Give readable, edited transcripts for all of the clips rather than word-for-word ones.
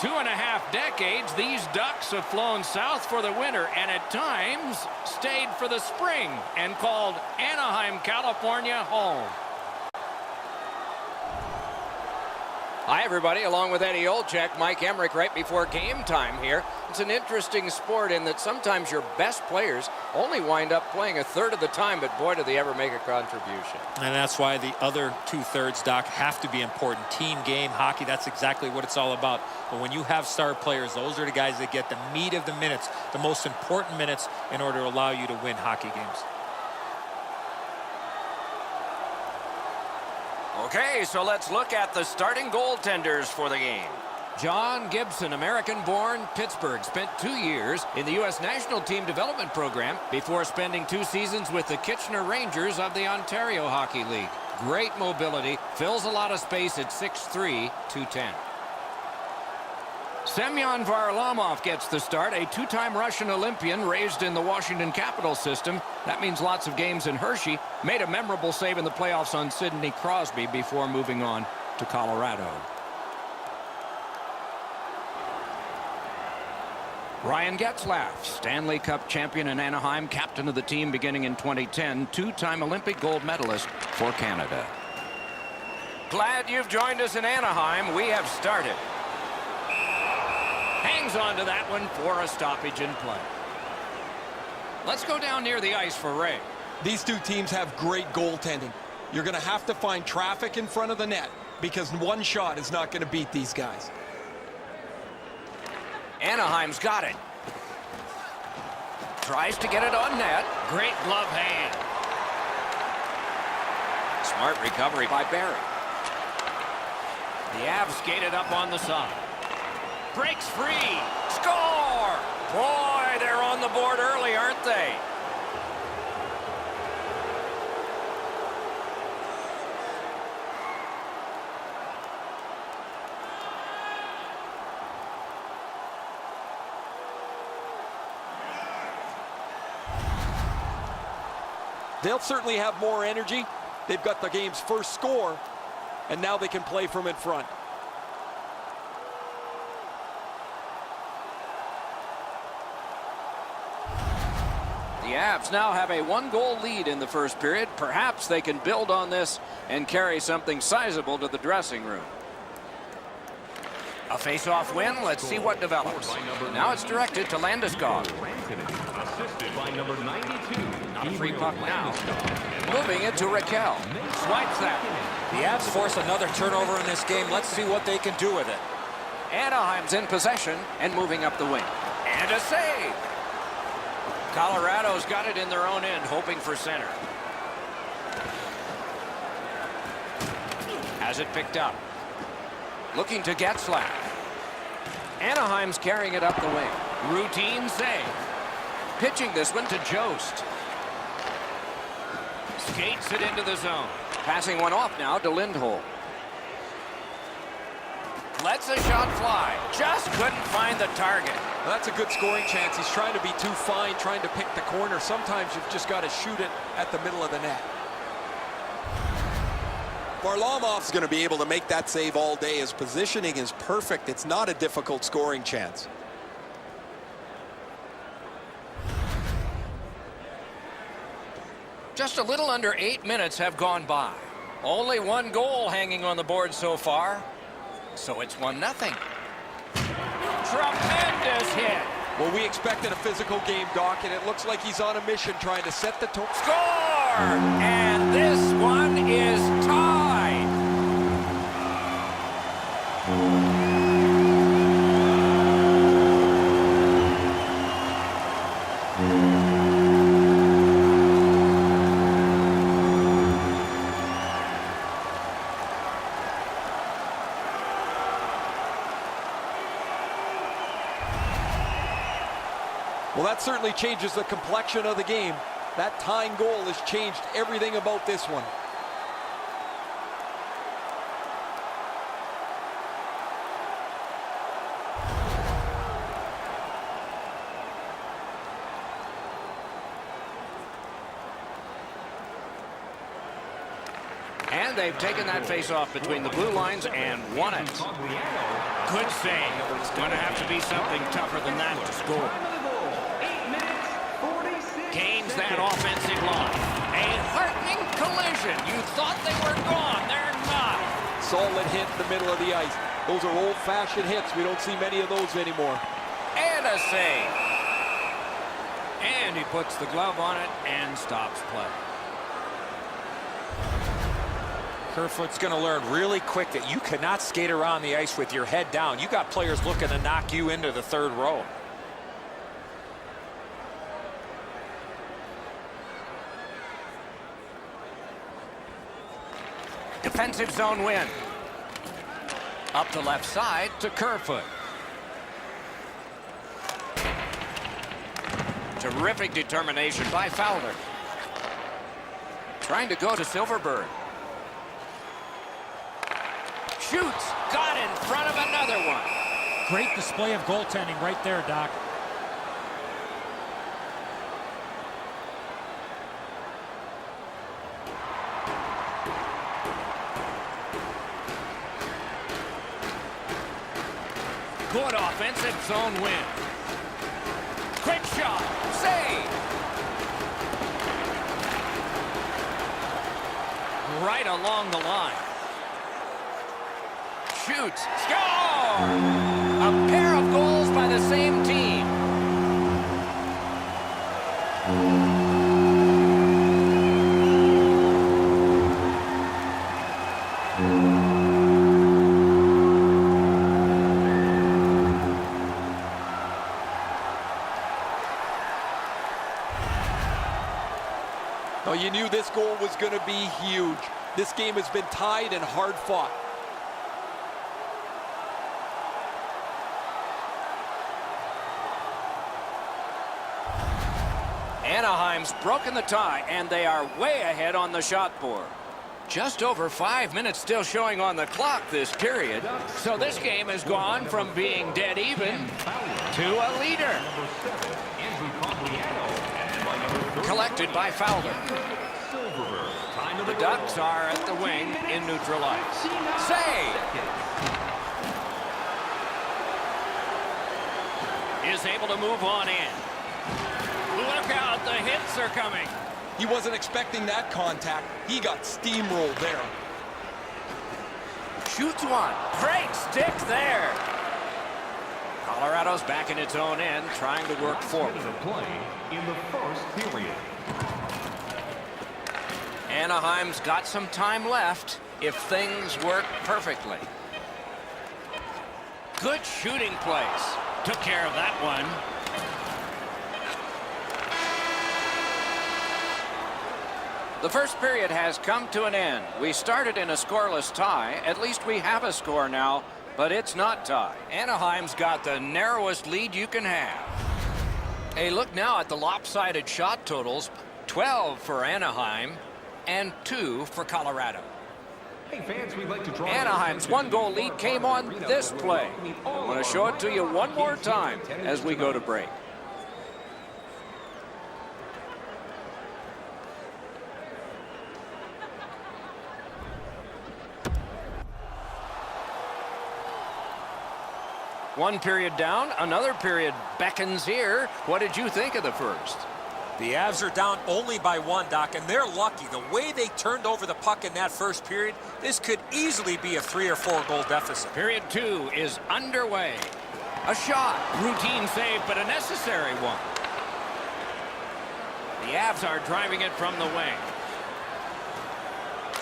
2.5 decades, these Ducks have flown south for the winter and at times stayed for the spring and called Anaheim, California home. Hi, everybody. Along with Eddie Olczyk, Mike Emmerich right before game time here. It's an interesting sport in that sometimes your best players only wind up playing a third of the time, but boy, do they ever make a contribution. And that's why the other two-thirds, Doc, have to be important. Team game, hockey, that's exactly what it's all about. But when you have star players, those are the guys that get the meat of the minutes, the most important minutes in order to allow you to win hockey games. Okay, so let's look at the starting goaltenders for the game. John Gibson, American-born, Pittsburgh, spent 2 years in the U.S. National Team Development Program before spending 2 seasons with the Kitchener Rangers of the Ontario Hockey League. Great mobility, fills a lot of space at 6'3", 210. Semyon Varlamov gets the start, a 2-time Russian Olympian raised in the Washington Capitals system. That means lots of games in Hershey. Made a memorable save in the playoffs on Sidney Crosby before moving on to Colorado. Ryan Getzlaf, Stanley Cup champion in Anaheim, captain of the team beginning in 2010, 2-time Olympic gold medalist for Canada. Glad you've joined us in Anaheim. We have started. Hangs on to that one for a stoppage in play. Let's go down near the ice for Ray. These two teams have great goaltending. You're going to have to find traffic in front of the net because one shot is not going to beat these guys. Anaheim's got it. Tries to get it on net. Great glove hand. Smart recovery by Barry. The Avs skated up on the side. Breaks free. Score! Boy, they're on the board early, aren't they? They'll certainly have more energy. They've got the game's first score, and now they can play from in front. The Avs now have a 1-goal lead in the first period. Perhaps they can build on this and carry something sizable to the dressing room. A face-off win. Let's see what develops. Now it's directed to Landeskog. Assisted by number 92. Not a free puck now. Moving it to Raquel. Swipes that. The Avs force another turnover in this game. Let's see what they can do with it. Anaheim's in possession and moving up the wing. And a save. Colorado's got it in their own end, hoping for center. Has it picked up. Looking to Getzlaf. Anaheim's carrying it up the wing. Routine save. Pitching this one to Jost. Skates it into the zone. Passing one off now to Lindholm. Lets a shot fly. Just couldn't find the target. Well, that's a good scoring chance. He's trying to be too fine, trying to pick the corner. Sometimes you've just got to shoot it at the middle of the net. Varlamov's going to be able to make that save all day. His positioning is perfect. It's not a difficult scoring chance. Just a little under 8 minutes have gone by. Only 1 goal hanging on the board so far. So it's 1-0. Tremendous hit. Well, we expected a physical game, Doc, and it looks like he's on a mission trying to set the tone. Score! And this one is tied. Well, that certainly changes the complexion of the game. That tying goal has changed everything about this one. And they've taken that face-off between the blue lines and won it. Good save. It's going to have to be something tougher than that to score. 8 minutes, 46 Gains that seconds. offensive line. A heartening collision. You thought they were gone. They're not. Solid hit in the middle of the ice. Those are old-fashioned hits. We don't see many of those anymore. And a save. And he puts the glove on it and stops play. Kerfoot's going to learn really quick that you cannot skate around the ice with your head down. You got players looking to knock you into the third row. Defensive zone win. Up the left side to Kerfoot. Terrific determination by Fowler. Trying to go to Silverberg. Shoots. Got in front of another one. Great display of goaltending right there, Doc. Good offensive zone win. Quick shot. Save. Right along the line. Shoots. Score! A pair of goals by the same team. Well, you knew this goal was going to be huge. This game has been tied and hard fought. Anaheim's broken the tie, and they are way ahead on the shot board. Just over 5 minutes still showing on the clock this period. So this game has gone from being dead even to a leader. Collected by Fowler. The Ducks are at the wing in neutral ice. Save! Is able to move on in. Look out, the hits are coming. He wasn't expecting that contact. He got steamrolled there. Shoots one. Great stick there. Colorado's back in its own end, trying to work forward. Play in the first period. Anaheim's got some time left if things work perfectly. Good shooting place. Took care of that one. The first period has come to an end. We started in a scoreless tie. At least we have a score now, but it's not tied. Anaheim's got the narrowest lead you can have. A look now at the lopsided shot totals. 12 for Anaheim and 2 for Colorado. Hey fans, we'd like to draw Anaheim's one-goal lead came on this play. I'm going to show it to you one more time as we go to break. One period down, another period beckons here. What did you think of the first? The Avs are down only by 1, Doc, and they're lucky. The way they turned over the puck in that first period, this could easily be a 3 or 4 goal deficit. Period 2 is underway. A shot, routine save, but a necessary one. The Avs are driving it from the wing.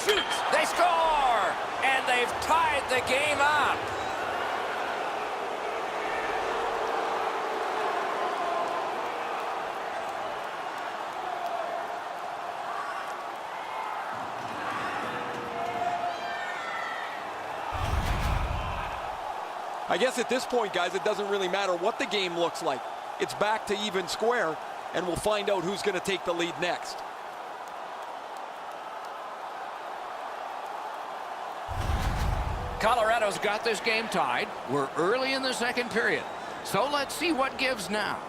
Shoots, they score, and they've tied the game up. I guess at this point, guys, it doesn't really matter what the game looks like. It's back to even square, and we'll find out who's going to take the lead next. Colorado's got this game tied. We're early in the second period. So let's see what gives now.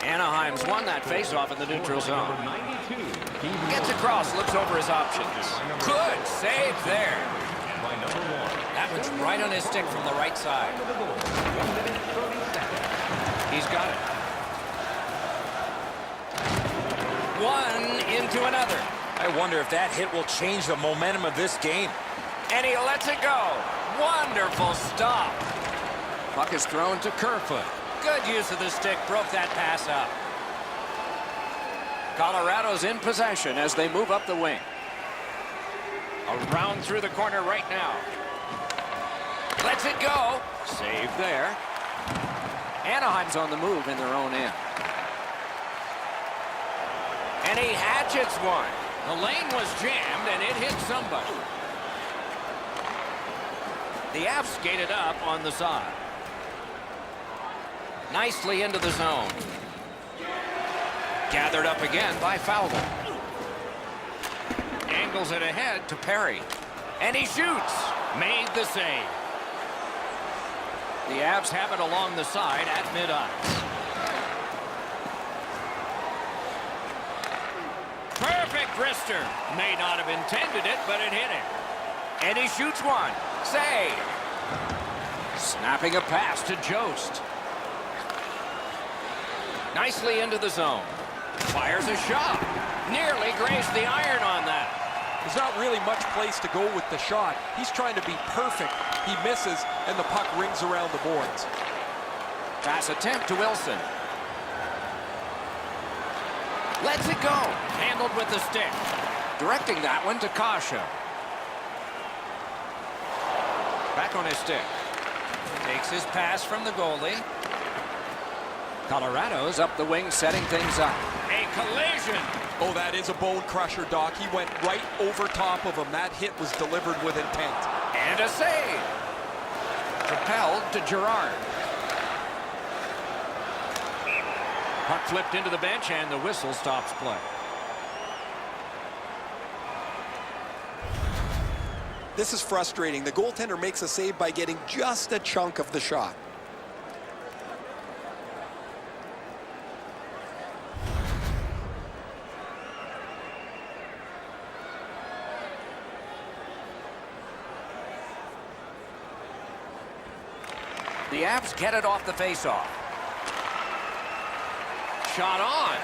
Anaheim's won that faceoff in the neutral zone. Number 92. Gets across, looks over his options. Good save there. by number 1. That one's right on his stick from the right side. 1 minute, 30 seconds. He's got it. One into another. I wonder if that hit will change the momentum of this game. And he lets it go. Wonderful stop. Puck is thrown to Kerfoot. Good use of the stick. Broke that pass up. Colorado's in possession as they move up the wing. Around through the corner right now. Lets it go. Save there. Anaheim's on the move in their own end. And he hatchets one. The lane was jammed and it hit somebody. The Avs skated up on the side. Nicely into the zone. Gathered up again by Fowler. Angles it ahead to Perry. And he shoots. Made the save. The Avs have it along the side at mid-ice. Perfect wrister. May not have intended it, but it hit him. And he shoots one. Save. Snapping a pass to Jost. Nicely into the zone. Fires a shot. Nearly grazed the iron on that. There's not really much place to go with the shot. He's trying to be perfect. He misses, and the puck rings around the boards. Pass attempt to Wilson. Lets it go. Handled with the stick. Directing that one to Kasha. Back on his stick. Takes his pass from the goalie. Colorado's up the wing, setting things up. A collision. Oh, that is a bone crusher, Doc. He went right over top of him. That hit was delivered with intent. And a save. Propelled to Girard. Puck flipped into the bench and the whistle stops play. This is frustrating. The goaltender makes a save by getting just a chunk of the shot. The Avs get it off the faceoff. Shot on.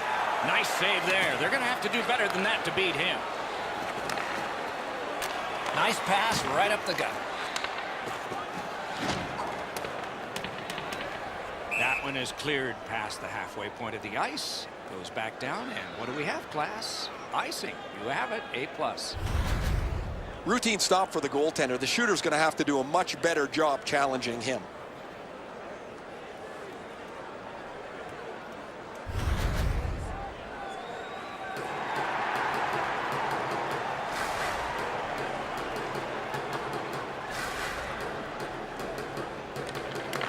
Nice save there. They're going to have to do better than that to beat him. Nice pass right up the gut. That one is cleared past the halfway point of the ice. Goes back down, and what do we have, class? Icing. You have it, A+. Routine stop for the goaltender. The shooter's going to have to do a much better job challenging him.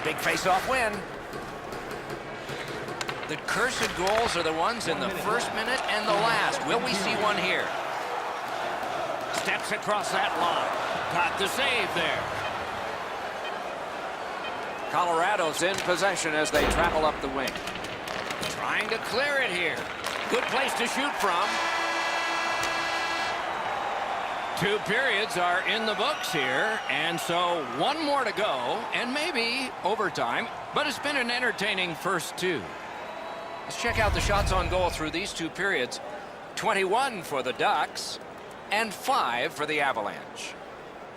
Big face-off win. The cursed goals are the ones in the first minute and the last. Will we see one here? Steps across that line. Got the save there. Colorado's in possession as they travel up the wing. Trying to clear it here. Good place to shoot from. 2 periods are in the books here, and so one more to go, and maybe overtime, but it's been an entertaining first 2. Let's check out the shots on goal through these 2 periods. 21 for the Ducks, and 5 for the Avalanche.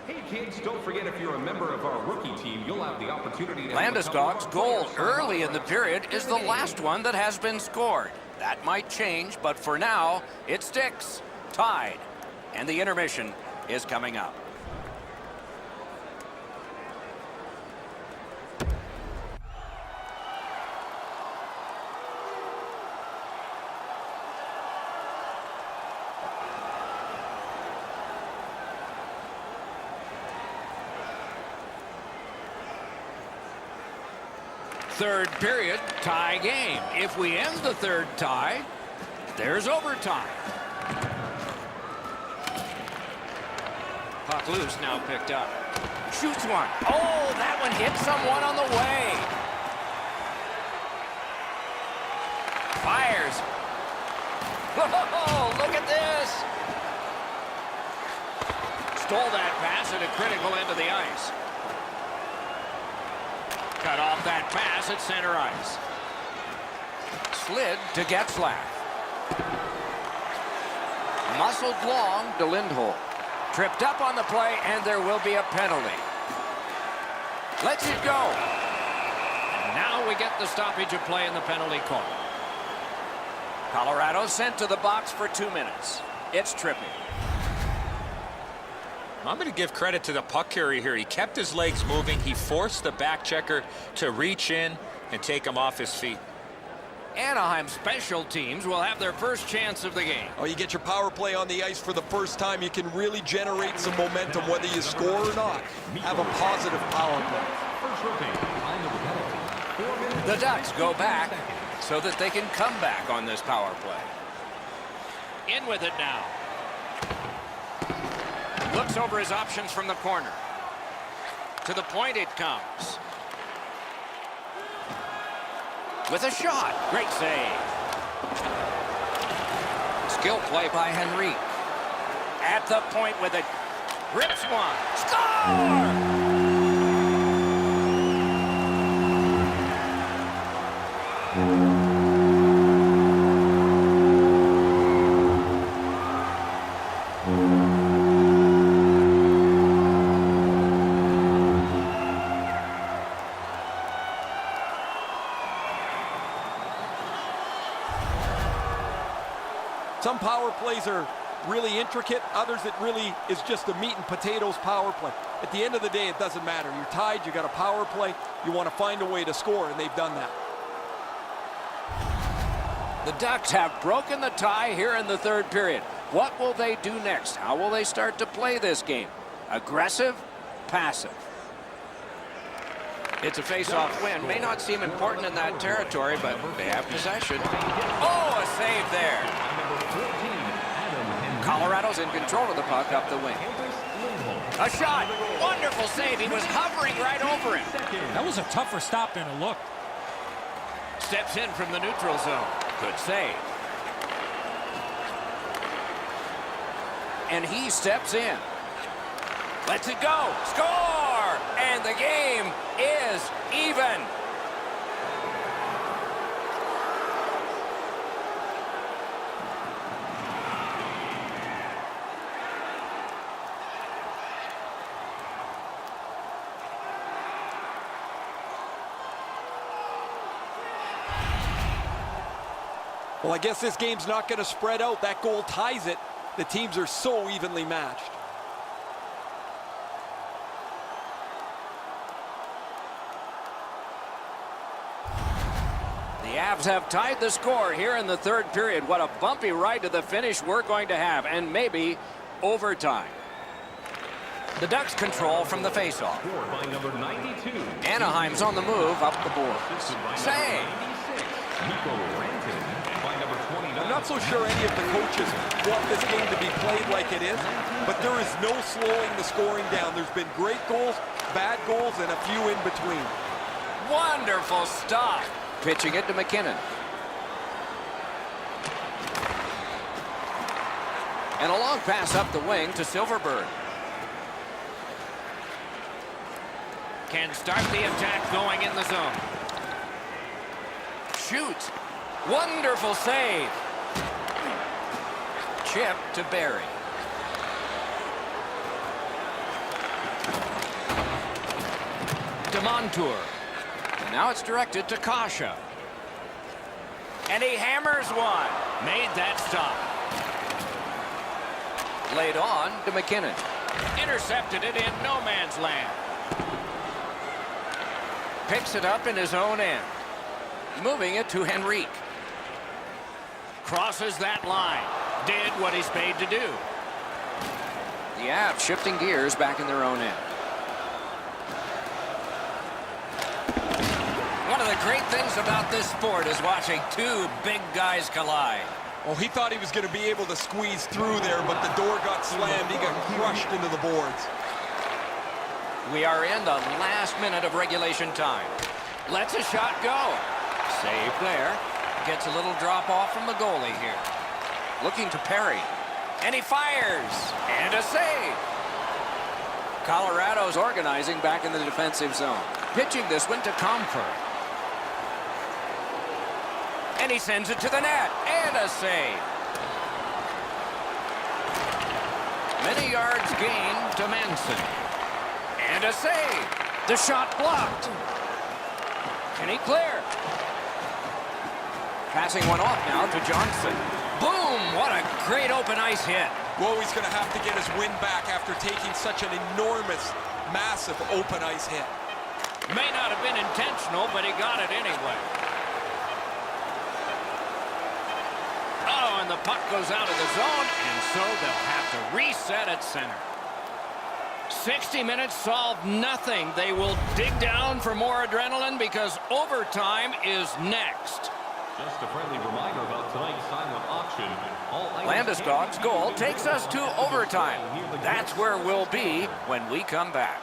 Hey kids, don't forget if you're a member of our rookie team, you'll have the opportunity to... Landeskog's goal early in the period is the last one that has been scored. That might change, but for now, it sticks. Tied. And the intermission is coming up. Third period, tie game. If we end the third tie, there's overtime. Puck loose, now picked up. Shoots one. Oh, that one hit someone on the way. Fires. Whoa, look at this. Stole that pass at a critical end of the ice. Cut off that pass at center ice. Slid to Getzlaf. Muscled long to Lindholm. Tripped up on the play, and there will be a penalty. Lets it go. And now we get the stoppage of play in the penalty call. Colorado sent to the box for 2 minutes. It's tripping. I'm going to give credit to the puck carrier here. He kept his legs moving. He forced the back checker to reach in and take him off his feet. Anaheim special teams will have their first chance of the game. Oh, you get your power play on the ice for the first time. You can really generate some momentum, whether you score or not. Have a positive power play. First rotate, line of the penalty. 4 minutes. The Ducks go back so that they can come back on this power play. In with it now. Looks over his options from the corner. To the point it comes. With a shot. Great save. Skill play by Henrique. At the point with it. Rips one. Score! Some power plays are really intricate. Others, it really is just a meat and potatoes power play. At the end of the day, it doesn't matter. You're tied, you got a power play, you want to find a way to score, and they've done that. The Ducks have broken the tie here in the third period. What will they do next? How will they start to play this game? Aggressive? Passive? It's a face-off win. May not seem important in that territory, but they have possession. Oh, a save there. Colorado's in control of the puck up the wing. A shot. Wonderful save. He was hovering right over him. That was a tougher stop than it looked. Steps in from the neutral zone. Good save. And he steps in. Lets it go. Score! And the game is even. Well, I guess this game's not going to spread out. That goal ties it. The teams are so evenly matched. The Avs have tied the score here in the third period. What a bumpy ride to the finish we're going to have, and maybe overtime. The Ducks control from the faceoff. Scored by number 92. Anaheim's on the move up the boards. Save. I'm not so sure any of the coaches want this game to be played like it is, but there is no slowing the scoring down. There's been great goals, bad goals, and a few in between. Wonderful stop. Pitching it to McKinnon. And a long pass up the wing to Silverberg. Can start the attack going in the zone. Shoots. Wonderful save. Chip to Barry. DeMontour. Now it's directed to Kasha. And he hammers one. Made that stop. Laid on to McKinnon. Intercepted it in no man's land. Picks it up in his own end. Moving it to Henrique. Crosses that line. Did what he's paid to do. The Avs shifting gears back in their own end. One of the great things about this sport is watching two big guys collide. Well, he thought he was going to be able to squeeze through there, but the door got slammed. He got crushed into the boards. We are in the last minute of regulation time. Lets a shot go. Save there. Gets a little drop off from the goalie here. Looking to Perry. And he fires. And a save. Colorado's organizing back in the defensive zone. Pitching this one to Comfer. And he sends it to the net. And a save. Many yards gained to Manson. And a save. The shot blocked. Can he clear? Passing one off now to Johnson. Boom! What a great open ice hit. Whoa, he's going to have to get his wind back after taking such an enormous, massive open ice hit. May not have been intentional, but he got it anyway. Oh, and the puck goes out of the zone, and so they'll have to reset at center. 60 minutes solved nothing. They will dig down for more adrenaline because overtime is next. Just a friendly reminder about tonight's silent auction. Landeskog's goal takes us to overtime. That's where we'll be when we come back.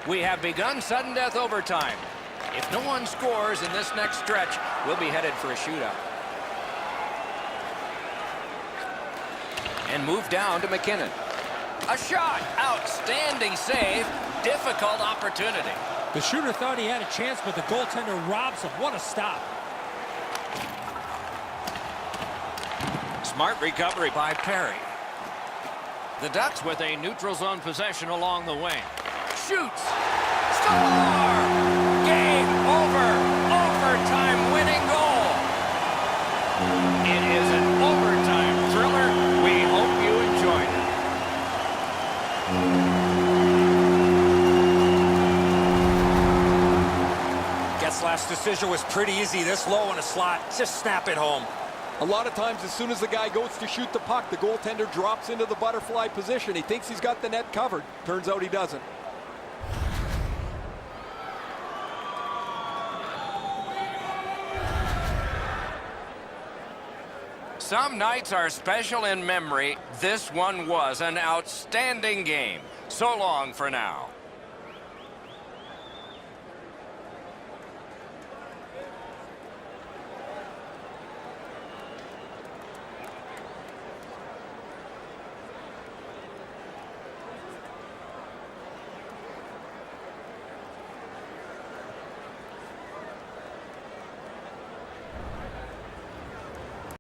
We have begun sudden death overtime. If no one scores in this next stretch, we'll be headed for a shootout. And move down to McKinnon. A shot. Outstanding save. Difficult opportunity. The shooter thought he had a chance, but the goaltender robs him. What a stop. Smart recovery by Perry. The Ducks with a neutral zone possession along the wing. Shoots. Score! Game over. Overtime winning goal. It is an overtime thriller. We hope you enjoyed it. Getzlaff's decision was pretty easy. This low in a slot, just snap it home. A lot of times, as soon as the guy goes to shoot the puck, the goaltender drops into the butterfly position. He thinks he's got the net covered. Turns out he doesn't. Some nights are special in memory. This one was an outstanding game. So long for now.